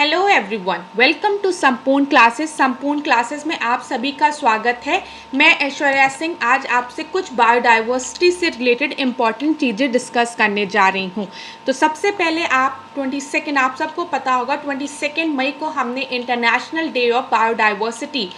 Hello everyone, welcome to संपूर्ण classes. संपूर्ण classes में आप सभी का स्वागत है। मैं ऐश्वर्या सिंह आज आपसे कुछ बायोडाइवर्सिटी से रिलेटेड इम्पॉर्टेंट चीज़ें डिस्कस करने जा रही हूँ। तो सबसे पहले आप सबको पता होगा 22 मई को हमने international day of biodiversity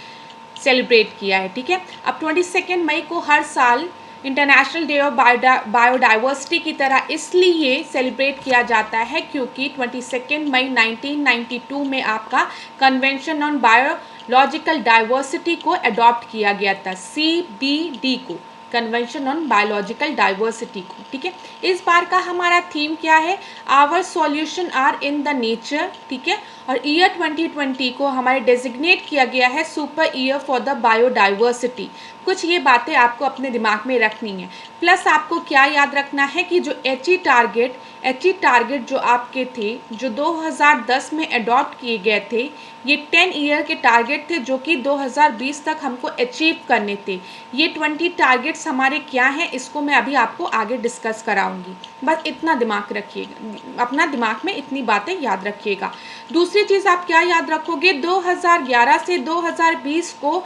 celebrate किया है। ठीक है, अब 22 मई को हर साल इंटरनेशनल डे ऑफ बायोडाइवर्सिटी की तरह इसलिए सेलिब्रेट किया जाता है क्योंकि 22 मई 1992 में आपका कन्वेंशन ऑन बायोलॉजिकल डाइवर्सिटी को अडॉप्ट किया गया था, CBD को, कन्वेंशन ऑन बायोलॉजिकल डाइवर्सिटी को। ठीक है, इस बार का हमारा थीम क्या है? Our solution are in the nature. ठीक है, और ईयर 2020 को हमारे डेजिग्नेट किया गया है super year for the biodiversity. कुछ ये बातें आपको अपने दिमाग में रखनी है। प्लस आपको क्या याद रखना है कि जो एच ई टारगेट जो आपके थे, जो 2010 में अडॉप्ट किए गए थे, ये 10 ईयर के टारगेट थे जो कि 2020 तक हमको अचीव करने थे। ये 20 टारगेट्स हमारे क्या हैं, इसको मैं अभी आपको आगे डिस्कस कराऊंगी। बस इतना दिमाग रखिएगा, अपना दिमाग में इतनी बातें याद रखिएगा। दूसरी चीज़ आप क्या याद रखोगे, 2011 से 2020 को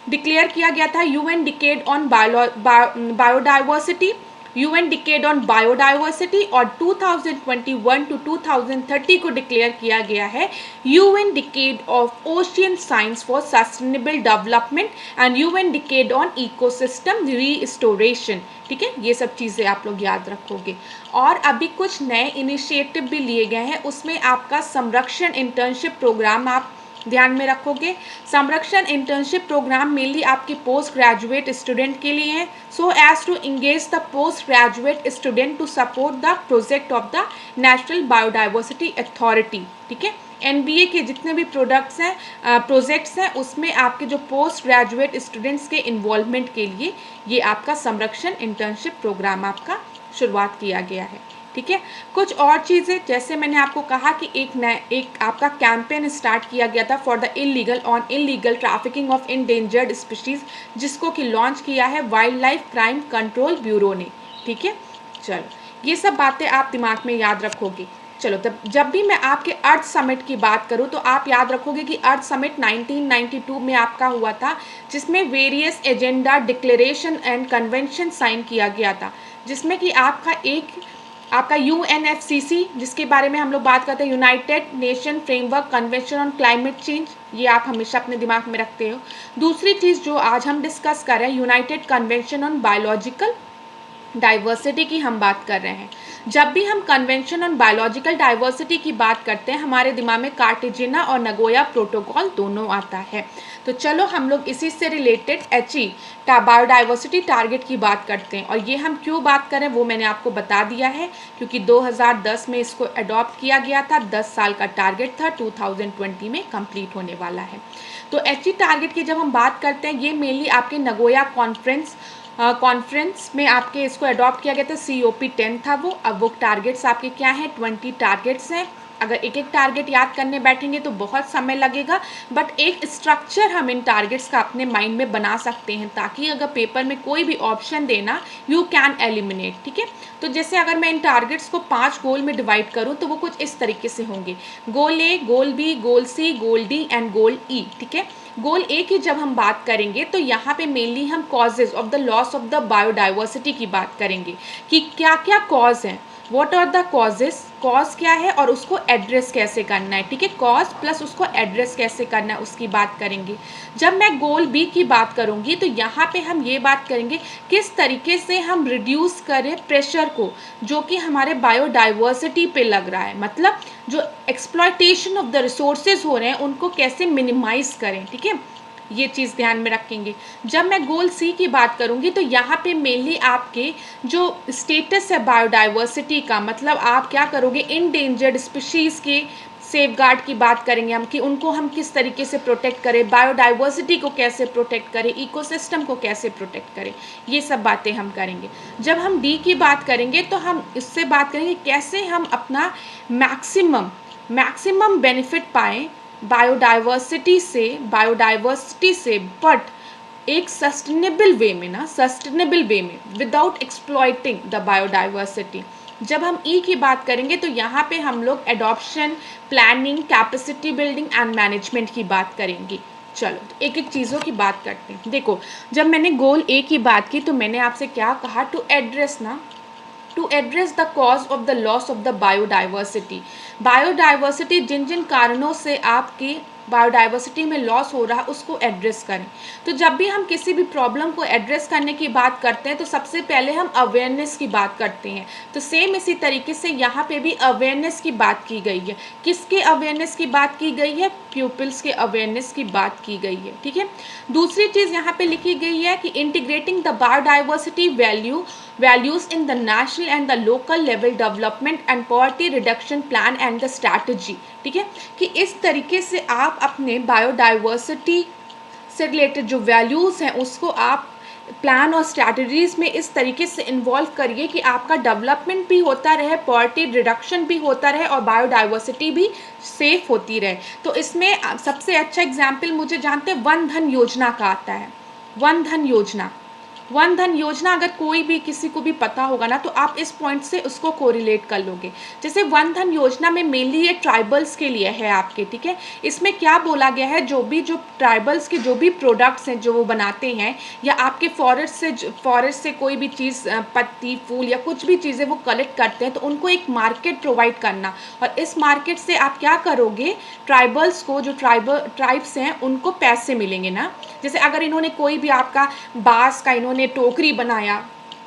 डिक्लेयर किया गया था UN decade on biodiversity, UN decade on biodiversity, और 2021 टू 2030 को डिक्लेयर किया गया है UN decade of ocean science for sustainable development and UN decade on ecosystem restoration. ठीक है, ये सब चीज़ें आप लोग याद रखोगे। और अभी कुछ नए इनिशिएटिव भी लिए गए हैं, उसमें आपका संरक्षण इंटर्नशिप प्रोग्राम आप ध्यान में रखोगे। संरक्षण इंटर्नशिप प्रोग्राम मेनली आपके पोस्ट ग्रेजुएट स्टूडेंट के लिए है, so as to engage the post graduate student to support the project of the national biodiversity authority. ठीक है, एनबीए के जितने भी प्रोजेक्ट्स हैं उसमें आपके जो पोस्ट ग्रेजुएट स्टूडेंट्स के इन्वॉल्वमेंट के लिए ये आपका संरक्षण इंटर्नशिप प्रोग्राम आपका शुरुआत किया गया है। ठीक है, कुछ और चीज़ें जैसे मैंने आपको कहा कि एक आपका कैंपेन स्टार्ट किया गया था for the illegal trafficking of endangered species, जिसको कि लॉन्च किया है wild life crime control bureau ने। ठीक है, चलो ये सब बातें आप दिमाग में याद रखोगे। चलो, तब जब भी मैं आपके अर्थ समिट की बात करूं तो आप याद रखोगे कि अर्थ समिट 1992 में आपका हुआ था, जिसमें various agenda, declaration and convention sign किया गया था, जिसमें कि आपका UNFCC, जिसके बारे में हम लोग बात करते हैं, United nation framework convention on climate change, ये आप हमेशा अपने दिमाग में रखते हो। दूसरी चीज़ जो आज हम डिस्कस कर रहे हैं, United convention on biological diversity की हम बात कर रहे हैं। जब भी हम कन्वेंशन ऑन बायोलॉजिकल डाइवर्सिटी की बात करते हैं, हमारे दिमाग में कार्टेजिना और नगोया प्रोटोकॉल दोनों आता है। तो चलो हम लोग इसी से रिलेटेड बायोडाइवर्सिटी टारगेट की बात करते हैं, और ये हम क्यों बात करें वो मैंने आपको बता दिया है, क्योंकि 2010 में इसको अडॉप्ट किया गया था। 10 साल का टारगेट था, 2020 में कंप्लीट होने वाला है। तो टारगेट की जब हम बात करते हैं, ये मेनली आपके नगोया कॉन्फ्रेंस में आपके इसको अडॉप्ट किया गया था। COP10 था वो। अब वो टारगेट्स आपके क्या हैं, 20 टारगेट्स हैं। अगर एक एक टारगेट याद करने बैठेंगे तो बहुत समय लगेगा, बट एक स्ट्रक्चर हम इन टारगेट्स का अपने माइंड में बना सकते हैं, ताकि अगर पेपर में कोई भी ऑप्शन देना, यू कैन एलिमिनेट। ठीक है, तो जैसे अगर मैं इन टारगेट्स को 5 गोल में डिवाइड करूं तो वो कुछ इस तरीके से होंगे: गोल A, goal B, goal C, goal D and goal E। ठीक है, गोल ए की जब हम बात करेंगे तो यहाँ पे मेनली हम causes of the loss of the biodiversity की बात करेंगे कि क्या क्या कॉज हैं, what are the causes, cause क्या है और उसको एड्रेस कैसे करना है। ठीक है, कॉज प्लस उसको एड्रेस कैसे करना है उसकी बात करेंगे। जब मैं गोल बी की बात करूँगी तो यहाँ पे हम ये बात करेंगे किस तरीके से हम रिड्यूस करें प्रेशर को जो कि हमारे बायोडाइवर्सिटी पे लग रहा है, मतलब जो एक्सप्लॉयटेशन ऑफ द रिसोर्सेज हो रहे हैं उनको कैसे मिनिमाइज करें। ठीक है, ये चीज़ ध्यान में रखेंगे। जब मैं गोल C की बात करूँगी तो यहाँ पे मेनली आपके जो स्टेटस है बायोडाइवर्सिटी का, मतलब आप क्या करोगे, इंडेंजर्ड स्पीशीज़ के सेफगार्ड की बात करेंगे हम कि उनको हम किस तरीके से प्रोटेक्ट करें, बायोडाइवर्सिटी को कैसे प्रोटेक्ट करें, इकोसिस्टम को कैसे प्रोटेक्ट करें, ये सब बातें हम करेंगे। जब हम D की बात करेंगे तो हम इससे बात करेंगे कैसे हम अपना मैक्सिमम बेनिफिट पाएँ बायोडाइवर्सिटी से, बट एक सस्टेनेबल वे में विदाउट एक्सप्लॉइटिंग द बायोडाइवर्सिटी। जब हम ई की बात करेंगे तो यहाँ पे हम लोग adoption, planning, capacity building and management की बात करेंगे। चलो तो एक एक चीज़ों की बात करते हैं। देखो, जब मैंने गोल ए की बात की तो मैंने आपसे क्या कहा, to address the cause of the loss of the biodiversity. Biodiversity जिन जिन कारणों से आपकी बायोडाइवर्सिटी में लॉस हो रहा है उसको एड्रेस करें। तो जब भी हम किसी भी प्रॉब्लम को एड्रेस करने की बात करते हैं तो सबसे पहले हम अवेयरनेस की बात करते हैं। तो सेम इसी तरीके से यहाँ पे भी अवेयरनेस की बात की गई है। किसके अवेयरनेस की बात की गई है? प्यूपिल्स के अवेयरनेस की बात की गई है। ठीक है, दूसरी चीज़ यहाँ पे लिखी गई है कि integrating the biodiversity values in the national and the local level development and poverty reduction plan and the strategy. ठीक है, कि इस तरीके से आप अपने बायोडाइवर्सिटी से रिलेटेड जो वैल्यूज़ हैं उसको आप प्लान और स्ट्रैटेजीज में इस तरीके से इन्वॉल्व करिए कि आपका डेवलपमेंट भी होता रहे, पॉवर्टी रिडक्शन भी होता रहे और बायोडाइवर्सिटी भी सेफ होती रहे। तो इसमें सबसे अच्छा एग्जाम्पल मुझे जानते हैं वन धन योजना का आता है। वन धन योजना अगर कोई भी किसी को भी पता होगा ना तो आप इस पॉइंट से उसको कोरिलेट कर लोगे। जैसे वन धन योजना में मेनली ये ट्राइबल्स के लिए है आपके। ठीक है, इसमें क्या बोला गया है, जो ट्राइबल्स के जो भी प्रोडक्ट्स हैं जो वो बनाते हैं या आपके फॉरेस्ट से कोई भी चीज़, पत्ती, फूल या कुछ भी चीज़ें वो कलेक्ट करते हैं तो उनको एक मार्केट प्रोवाइड करना। और इस मार्केट से आप क्या करोगे, ट्राइबल्स को, जो ट्राइब्स हैं उनको पैसे मिलेंगे ना। जैसे अगर इन्होंने कोई भी आपका बांस का इन्होंने टोकरी बनाया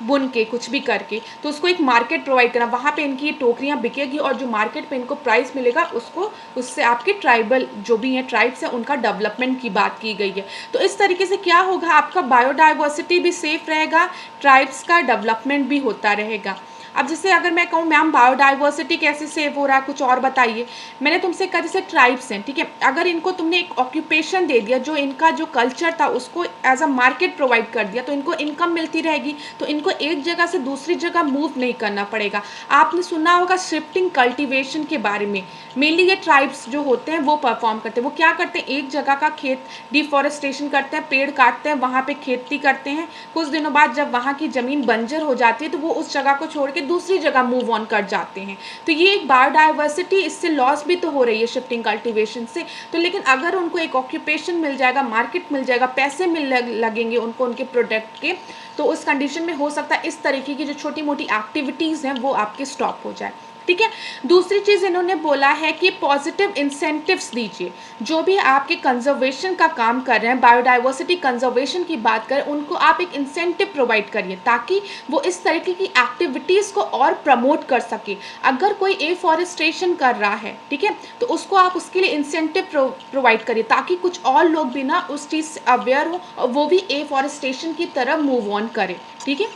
बुन के कुछ भी करके तो उसको एक मार्केट प्रोवाइड करना, वहाँ पे इनकी ये टोकरियाँ बिकेगी और जो मार्केट पे इनको प्राइस मिलेगा उसको, उससे आपके ट्राइबल जो भी हैं ट्राइब्स हैं उनका डेवलपमेंट की बात की गई है। तो इस तरीके से क्या होगा, आपका बायोडाइवर्सिटी भी सेफ रहेगा, ट्राइब्स का डेवलपमेंट भी होता रहेगा। अब जैसे अगर मैं कहूँ मैम बायोडाइवर्सिटी कैसे सेव हो रहा है, कुछ और बताइए। मैंने तुमसे कहा जैसे ट्राइब्स हैं, ठीक है, अगर इनको तुमने एक ऑक्यूपेशन दे दिया, जो इनका जो कल्चर था उसको एज अ मार्केट प्रोवाइड कर दिया तो इनको इनकम मिलती रहेगी, तो इनको एक जगह से दूसरी जगह मूव नहीं करना पड़ेगा। आपने सुना होगा शिफ्टिंग कल्टिवेशन के बारे में, मेनली ये ट्राइब्स जो होते हैं वो परफॉर्म करते हैं। वो क्या करते हैं, एक जगह का खेत डिफॉरेस्टेशन करते हैं, पेड़ काटते हैं, वहाँ पे खेती करते हैं। कुछ दिनों बाद जब वहाँ की ज़मीन बंजर हो जाती है तो वो उस जगह को छोड़ के दूसरी जगह मूव ऑन कर जाते हैं। तो ये एक बायोडाइवर्सिटी, इससे लॉस भी तो हो रही है शिफ्टिंग कल्टिवेशन से। तो लेकिन अगर उनको एक ऑक्यूपेशन मिल जाएगा, मार्केट मिल जाएगा, पैसे लगेंगे उनको उनके प्रोडक्ट के, तो उस कंडीशन में हो सकता है इस तरीके की जो छोटी मोटी एक्टिविटीज़ हैं वो आपके स्टॉप हो जाए। ठीक है, दूसरी चीज़ इन्होंने बोला है कि पॉजिटिव इंसेंटिव्स दीजिए। जो भी आपके कंजर्वेशन का काम कर रहे हैं, बायोडाइवर्सिटी कंजर्वेशन की बात करें, उनको आप एक इंसेंटिव प्रोवाइड करिए ताकि वो इस तरीके की एक्टिविटीज़ को और प्रमोट कर सके। अगर कोई एफॉरेस्टेशन कर रहा है, ठीक है, तो उसको आप उसके लिए इंसेंटिव प्रोवाइड करिए ताकि कुछ और लोग भी ना उस चीज़ से अवेयर हो और वो भी एफॉरेस्टेशन की तरफ मूव ऑन करें। ठीक है,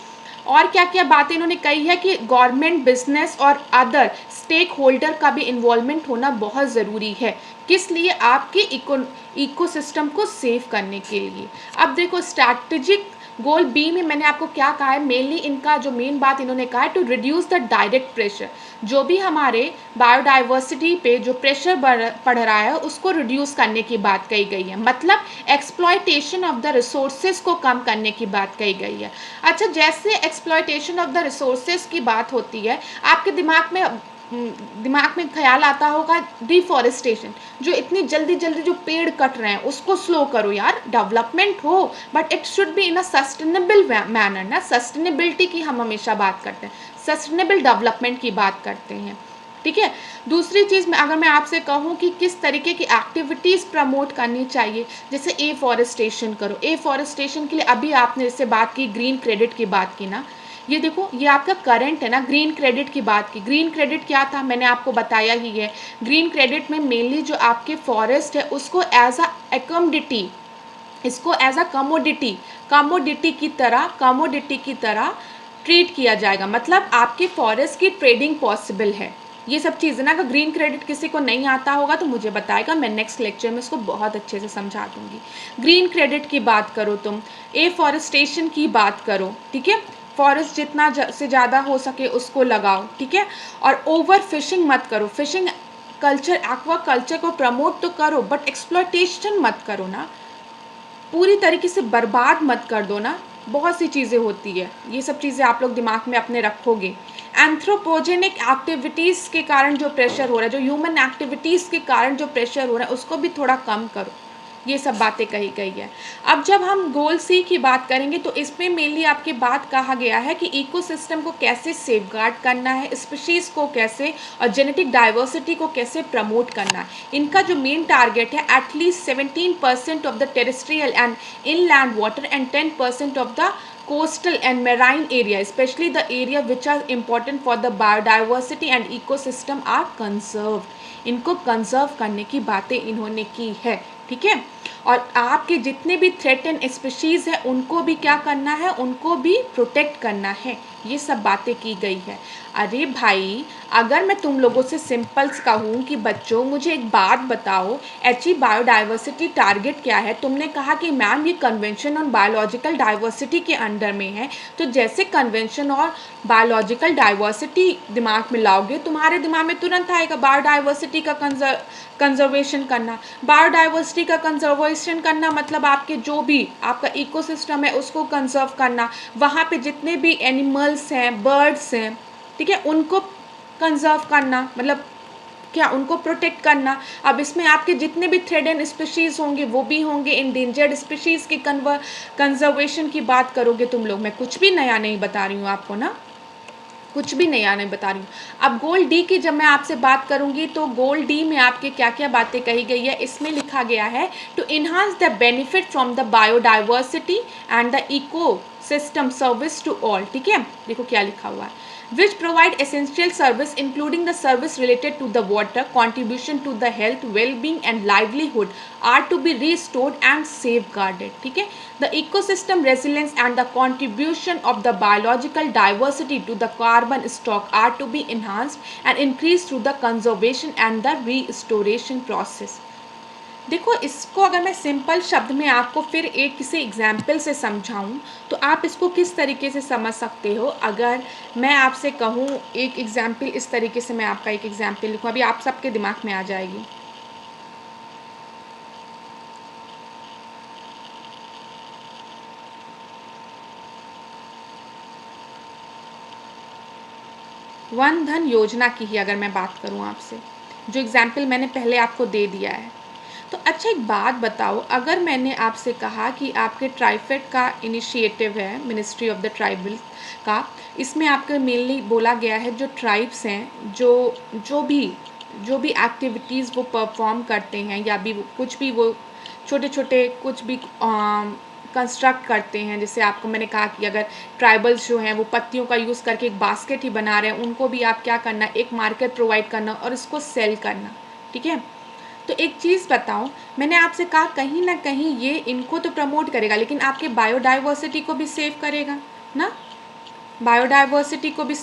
और क्या क्या बातें इन्होंने कही है कि गवर्नमेंट, बिजनेस और अदर स्टेक होल्डर का भी इन्वॉल्वमेंट होना बहुत ज़रूरी है। किस लिए? आपके इकोसिस्टम को सेव करने के लिए। अब देखो स्ट्रैटेजिक गोल बी में मैंने आपको क्या कहा है, मेनली इनका जो मेन बात इन्होंने कहा है to reduce the direct pressure. जो भी हमारे बायोडाइवर्सिटी पे जो प्रेशर पड़ रहा है उसको रिड्यूस करने की बात कही गई है, मतलब एक्सप्लॉयटेशन ऑफ द रिसोर्सेज को कम करने की बात कही गई है। अच्छा, जैसे एक्सप्लॉयटेशन ऑफ द रिसोर्सेज की बात होती है, आपके दिमाग में ख्याल आता होगा डिफॉरेस्टेशन, जो इतनी जल्दी जल्दी जो पेड़ कट रहे हैं उसको स्लो करो यार, डेवलपमेंट हो but it should be in a sustainable manner ना। सस्टेनेबिलिटी की हम हमेशा बात करते हैं, सस्टेनेबल डेवलपमेंट की बात करते हैं। ठीक है, दूसरी चीज़ में अगर मैं आपसे कहूँ कि किस तरीके की एक्टिविटीज़ प्रमोट करनी चाहिए, जैसे एफॉरेस्टेशन करो। एफॉरेस्टेशन के लिए अभी आपने इससे बात की, ग्रीन क्रेडिट की बात की ना, ये देखो ये आपका करंट है ना, ग्रीन क्रेडिट की बात की। ग्रीन क्रेडिट क्या था मैंने आपको बताया ही है। ग्रीन क्रेडिट में मेनली जो आपके फॉरेस्ट है उसको एज अ एकमोडिटी, इसको एज अ कमोडिटी की तरह ट्रीट किया जाएगा, मतलब आपके फॉरेस्ट की ट्रेडिंग पॉसिबल है। ये सब चीज़ें ना, अगर ग्रीन क्रेडिट किसी को नहीं आता होगा तो मुझे बताएगा, मैं नेक्स्ट लेक्चर में इसको बहुत अच्छे से समझा दूंगी। ग्रीन क्रेडिट की बात करो तुम, एफॉरेस्टेशन की बात करो, ठीक है, फॉरेस्ट जितना से ज़्यादा हो सके उसको लगाओ, ठीक है, और ओवर फिशिंग मत करो। फिशिंग कल्चर, एक्वा कल्चर को प्रमोट तो करो बट एक्सप्लॉयटेशन मत करो ना, पूरी तरीके से बर्बाद मत कर दो ना। बहुत सी चीज़ें होती है, ये सब चीज़ें आप लोग दिमाग में अपने रखोगे। एंथ्रोपोजेनिक एक्टिविटीज़ के कारण जो प्रेशर हो रहा है, जो ह्यूमन एक्टिविटीज़ के कारण जो प्रेशर हो रहा है, उसको भी थोड़ा कम करो। ये सब बातें कही गई है। अब जब हम गोल सी की बात करेंगे तो इसमें मेनली आपकी बात कहा गया है कि इकोसिस्टम को कैसे सेफगार्ड करना है, स्पीशीज़ को कैसे और जेनेटिक डाइवर्सिटी को कैसे प्रमोट करना है। इनका जो मेन टारगेट है, at least 17% of the terrestrial and inland water and 10% of the coastal and marine area, especially the area which are important for the biodiversity and ecosystem are conserved. इनको conserve करने की बातें इन्होंने की है, ठीक है। और आपके जितने भी थ्रेटन स्पीशीज़ है उनको भी क्या करना है, उनको भी प्रोटेक्ट करना है, ये सब बातें की गई है। अरे भाई, अगर मैं तुम लोगों से सिंपल्स कहूँ कि बच्चों मुझे एक बात बताओ, एचई बायोडाइवर्सिटी टारगेट क्या है, तुमने कहा कि मैम ये कन्वेंशन ऑन बायोलॉजिकल डाइवर्सिटी के अंडर में है। तो जैसे कन्वेंशन और बायोलॉजिकल डाइवर्सिटी दिमाग में लाओगे, तुम्हारे दिमाग में तुरंत आएगा बायोडाइवर्सिटी का कंजर्वेशन करना। बायोडाइवर्सिटी का कंजर्वेशन करना मतलब आपके जो भी आपका इकोसिस्टम है उसको कंजर्व करना, वहाँ पे जितने भी एनिमल्स हैं, बर्ड्स हैं, ठीक है, उनको कंजर्व करना, मतलब क्या, उनको प्रोटेक्ट करना। अब इसमें आपके जितने भी थ्रेटेड स्पीशीज़ होंगे वो भी होंगे, इंडेंजर्ड स्पीशीज़ की कंजर्वेशन की बात करोगे तुम लोग। मैं कुछ भी नया नहीं बता रही हूँ आपको ना, कुछ भी नया नहीं बता रही हूँ। अब गोल डी की जब मैं आपसे बात करूँगी तो गोल डी में आपके क्या क्या बातें कही गई है, इसमें लिखा गया है to enhance the benefit from the biodiversity and the ecosystem service to all, ठीक है। देखो क्या लिखा हुआ है, which provide essential service including the service related to the water, contribution to the health, well-being and livelihood are to be restored and safeguarded, ठीक है। The ecosystem resilience and the contribution of the biological diversity to the carbon stock are to be enhanced and increased through the conservation and the restoration process। देखो, इसको अगर मैं simple शब्द में आपको फिर एक किसी एग्जाम्पल से समझाऊं तो आप इसको किस तरीके से समझ सकते हो। अगर मैं आपसे कहूं एक एग्जाम्पल, इस तरीके से मैं आपका एक एग्जाम्पल लिखूं, अभी आप सबके दिमाग में आ जाएगी। वन धन योजना की ही अगर मैं बात करूं आपसे, जो एग्जाम्पल मैंने पहले आपको दे दिया है, तो अच्छा एक बात बताओ, अगर मैंने आपसे कहा कि आपके ट्राइफेड का इनिशिएटिव है, मिनिस्ट्री ऑफ द ट्राइबल का, इसमें आपके मेनली बोला गया है जो ट्राइब्स हैं, जो भी एक्टिविटीज़ वो परफॉर्म करते हैं या भी कुछ भी वो छोटे छोटे कुछ भी कंस्ट्रक्ट करते हैं, जैसे आपको मैंने कहा कि अगर ट्राइबल्स जो हैं वो पत्तियों का यूज़ करके एक बास्केट ही बना रहे हैं, उनको भी आप क्या करना, एक मार्केट प्रोवाइड करना और इसको सेल करना, ठीक है। तो एक चीज़ बताओ, मैंने आपसे कहा कहीं ना कहीं ये इनको तो प्रमोट करेगा लेकिन आपके बायोडाइवर्सिटी को भी सेव करेगा ना, बायोडाइवर्सिटी को भी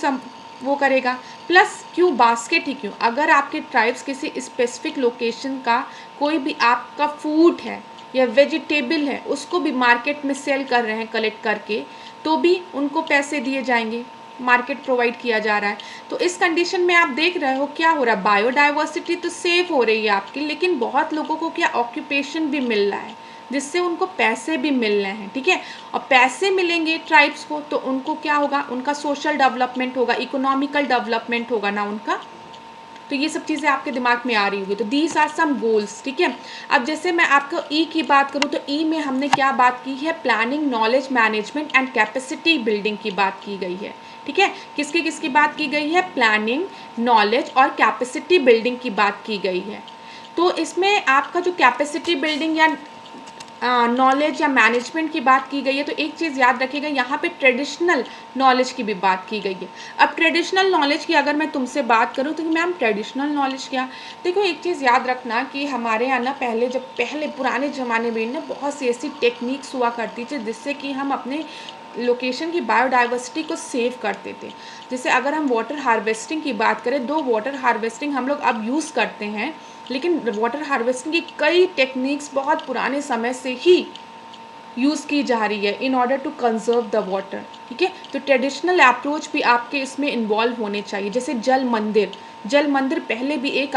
वो करेगा। प्लस क्यों बास्केट ही क्यों, अगर आपके ट्राइब्स किसी स्पेसिफिक लोकेशन का कोई भी आपका फूड है या वेजिटेबल है उसको भी मार्केट में सेल कर रहे हैं कलेक्ट करके, तो भी उनको पैसे दिए जाएंगे, मार्केट प्रोवाइड किया जा रहा है। तो इस कंडीशन में आप देख रहे हो क्या हो रहा है, बायोडाइवर्सिटी तो सेव हो रही है आपकी, लेकिन बहुत लोगों को क्या ऑक्यूपेशन भी मिल रहा है, जिससे उनको पैसे भी मिल रहे हैं, ठीक है। और पैसे मिलेंगे ट्राइब्स को तो उनको क्या होगा, उनका सोशल डेवलपमेंट होगा, इकोनॉमिकल डेवलपमेंट होगा ना उनका। तो ये सब चीज़ें आपके दिमाग में आ रही होगी। तो दीज आर सम गोल्स, ठीक है। अब जैसे मैं आपको ई की बात करूँ तो ई में हमने क्या बात की है, planning, knowledge management and capacity building की बात की गई है, ठीक है। किसकी बात की गई है, प्लानिंग, नॉलेज और कैपेसिटी बिल्डिंग की बात की गई है। तो इसमें आपका जो कैपेसिटी बिल्डिंग या नॉलेज या मैनेजमेंट की बात की गई है, तो एक चीज़ याद रखिएगा, यहाँ पे ट्रेडिशनल नॉलेज की भी बात की गई है। अब ट्रेडिशनल नॉलेज की अगर मैं तुमसे बात करूँ तो मैम ट्रेडिशनल नॉलेज क्या, देखो एक चीज़ याद रखना कि हमारे यहाँ ना पहले पुराने ज़माने में ना बहुत सी ऐसी टेक्निक्स हुआ करती थी जिससे कि हम अपने लोकेशन की बायोडाइवर्सिटी को सेव करते थे। जैसे अगर हम वाटर हार्वेस्टिंग की बात करें, दो वाटर हार्वेस्टिंग हम लोग अब यूज़ करते हैं, लेकिन वाटर हार्वेस्टिंग की कई टेक्निक्स बहुत पुराने समय से ही यूज़ की जा रही है in order to conserve the water, ठीक है। तो ट्रेडिशनल अप्रोच भी आपके इसमें इन्वॉल्व होने चाहिए। जैसे जल मंदिर पहले भी एक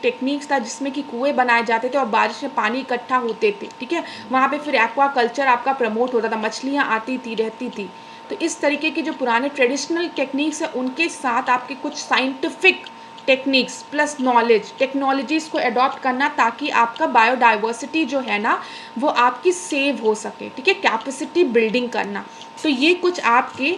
टेक्निक्स था जिसमें कि कुएं बनाए जाते थे और बारिश में पानी इकट्ठा होते थे, ठीक है। वहाँ पे फिर एक्वा कल्चर आपका प्रमोट होता था, मछलियाँ आती थी, रहती थी। तो इस तरीके के जो पुराने ट्रेडिशनल टेक्निक्स है उनके साथ आपके कुछ scientific techniques plus knowledge technologies को अडॉप्ट करना, ताकि आपका बायोडाइवर्सिटी जो है ना वो आपकी सेव हो सके, ठीक है, कैपेसिटी बिल्डिंग करना। तो ये कुछ आपके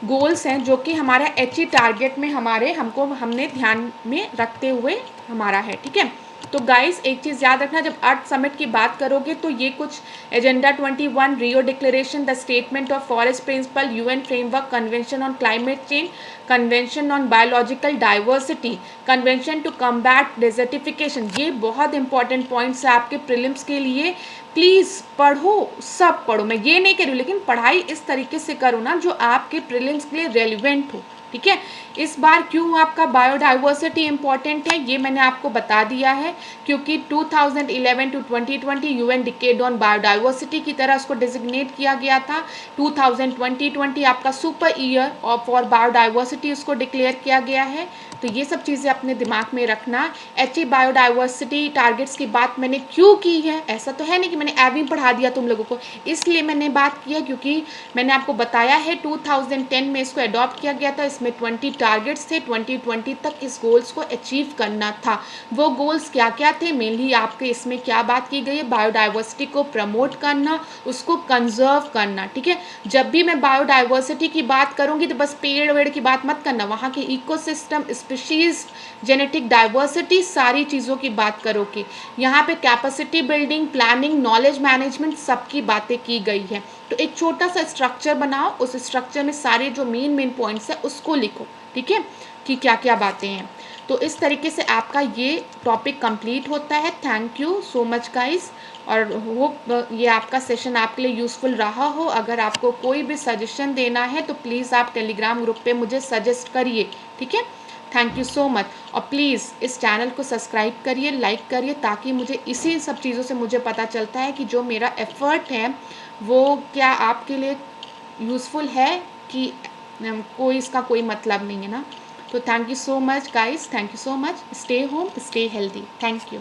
गोल्स हैं जो कि हमारा HE टारगेट में हमने ध्यान में रखते हुए हमारा है, ठीक है। तो गाइस एक चीज़ याद रखना, जब अर्थ समिट की बात करोगे तो ये कुछ agenda 21, Rio declaration, the statement of forest principle, UN framework, convention on climate change, convention on biological diversity, convention to combat desertification, ये बहुत इंपॉर्टेंट पॉइंट्स है आपके प्रीलिम्स के लिए। प्लीज़ पढ़ो, सब पढ़ो, मैं ये नहीं कह रही हूँ, लेकिन पढ़ाई इस तरीके से करो ना जो आपके प्रीलिम्स के लिए रेलिवेंट हो, ठीक है। इस बार क्यों आपका बायोडाइवर्सिटी इंपॉर्टेंट है ये मैंने आपको बता दिया है, क्योंकि 2011 to 2020 UN decade on biodiversity की तरह उसको डिजिग्नेट किया गया था। 2020 आपका सुपर ईयर और फॉर बायोडाइवर्सिटी उसको डिक्लेयर किया गया है। तो ये सब चीज़ें अपने दिमाग में रखना। HE बायोडाइवर्सिटी टारगेट्स की बात मैंने क्यों की है, ऐसा तो है नहीं कि मैंने एवं पढ़ा दिया तुम लोगों को, इसलिए मैंने बात की है क्योंकि मैंने आपको बताया है 2010 में इसको अडॉप्ट किया गया था। इसमें 20 टारगेट्स थे, 2020 तक इस गोल्स को अचीव करना था। वो गोल्स क्या क्या थे, मेनली आपके इसमें क्या बात की गई है, बायोडाइवर्सिटी को प्रमोट करना, उसको कंजर्व करना, ठीक है। जब भी मैं बायोडाइवर्सिटी की बात करूंगी तो बस पेड़ वेड़ की बात मत करना, वहाँ के इकोसिस्टम, स्पीशीज, जेनेटिक डाइवर्सिटी, सारी चीज़ों की बात करोगे। यहाँ पे capacity building, planning, knowledge management, सबकी बातें की गई है। तो एक छोटा सा स्ट्रक्चर बनाओ, उस स्ट्रक्चर में सारे जो मेन पॉइंट्स है उसको लिखो, ठीक है, कि क्या क्या बातें हैं। तो इस तरीके से आपका ये टॉपिक कंप्लीट होता है। Thank you so much guys, और होप ये आपका सेशन आपके लिए यूज़फुल रहा हो। अगर आपको कोई भी सजेशन देना है तो प्लीज़ आप टेलीग्राम ग्रुप पे मुझे सजेस्ट करिए, ठीक है। थैंक यू सो मच, और प्लीज़ इस चैनल को सब्सक्राइब करिए, लाइक करिए, ताकि मुझे इसी सब चीज़ों से मुझे पता चलता है कि जो मेरा एफ़र्ट है वो क्या आपके लिए यूज़फुल है कि कोई इसका कोई मतलब नहीं है ना। तो thank you so much guys, thank you so much, stay home, stay healthy, thank you.